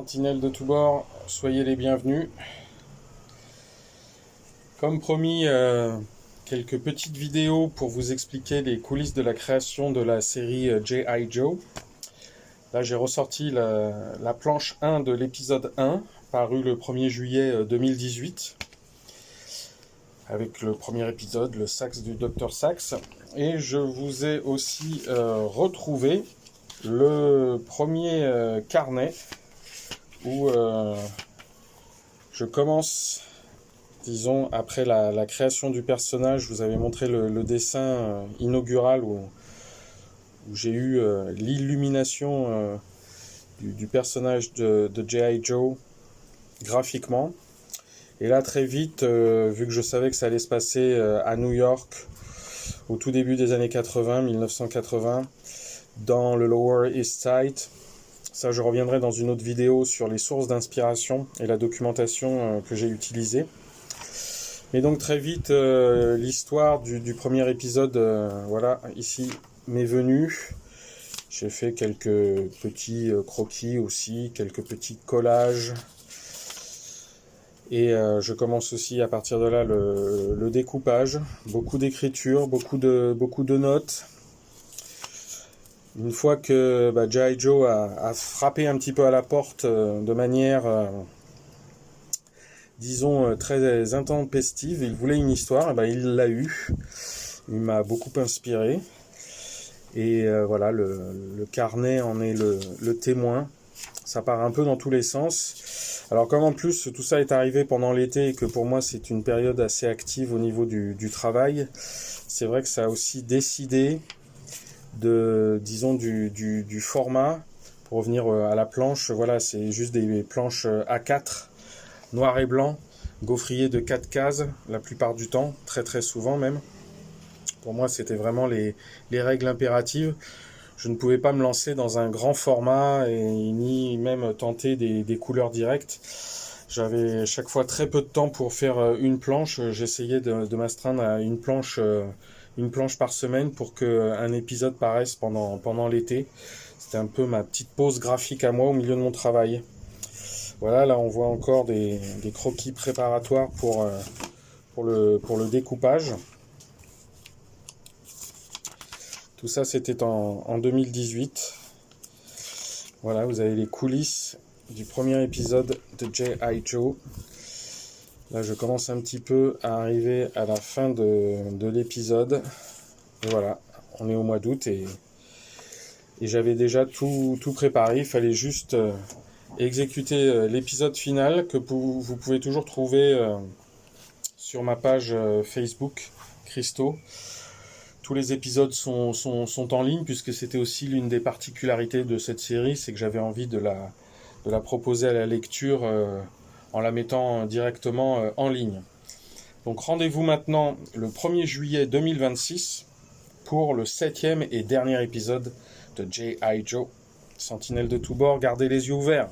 Sentinelles de tous bords, soyez les bienvenus. Comme promis, quelques petites vidéos pour vous expliquer les coulisses de la création de la série G.I. Joe. Là, j'ai ressorti la planche 1 de l'épisode 1, paru le 1er juillet 2018, avec le premier épisode, le Sax du Dr. Sax. Et je vous ai aussi retrouvé le premier carnet où je commence, disons, après la création du personnage. Je vous avais montré le dessin inaugural où j'ai eu l'illumination du personnage de G.I. Joe graphiquement. Et là, très vite, vu que je savais que ça allait se passer à New York au tout début des années 80, 1980, dans le Lower East Side. Ça, je reviendrai dans une autre vidéo sur les sources d'inspiration et la documentation que j'ai utilisée. Mais donc très vite, l'histoire du premier épisode, voilà, ici, m'est venue. J'ai fait quelques petits croquis aussi, quelques petits collages. Et je commence aussi à partir de là le découpage. Beaucoup d'écriture, beaucoup de notes. Une fois que G.I. Joe a frappé un petit peu à la porte de manière, disons, très intempestive, il voulait une histoire, et il l'a eu. Il m'a beaucoup inspiré. Et voilà, le carnet en est le témoin. Ça part un peu dans tous les sens. Alors comme en plus tout ça est arrivé pendant l'été et que pour moi c'est une période assez active au niveau du travail, c'est vrai que ça a aussi décidé disons du format. Pour revenir à la planche, voilà, c'est juste des planches A4 noir et blanc, gaufrier de 4 cases la plupart du temps, très très souvent même. Pour moi c'était vraiment les règles impératives. Je ne pouvais pas me lancer dans un grand format et ni même tenter des couleurs directes. J'avais chaque fois très peu de temps pour faire une planche. J'essayais de m'astreindre à une planche par semaine pour qu'un épisode paraisse pendant l'été. C'était un peu ma petite pause graphique à moi au milieu de mon travail. Voilà, là on voit encore des croquis préparatoires pour le découpage. Tout ça c'était en 2018. Voilà, vous avez les coulisses du premier épisode de G.I. Joe. Là je commence un petit peu à arriver à la fin de l'épisode. Et voilà, on est au mois d'août et j'avais déjà tout préparé. Il fallait juste exécuter l'épisode final que vous pouvez toujours trouver sur ma page Facebook Christo. Tous les épisodes sont en ligne puisque c'était aussi l'une des particularités de cette série, c'est que j'avais envie de la proposer à la lecture en la mettant directement en ligne. Donc rendez-vous maintenant le 1er juillet 2026 pour le 7e et dernier épisode de G.I. Joe. Sentinelles de tous bords, gardez les yeux ouverts.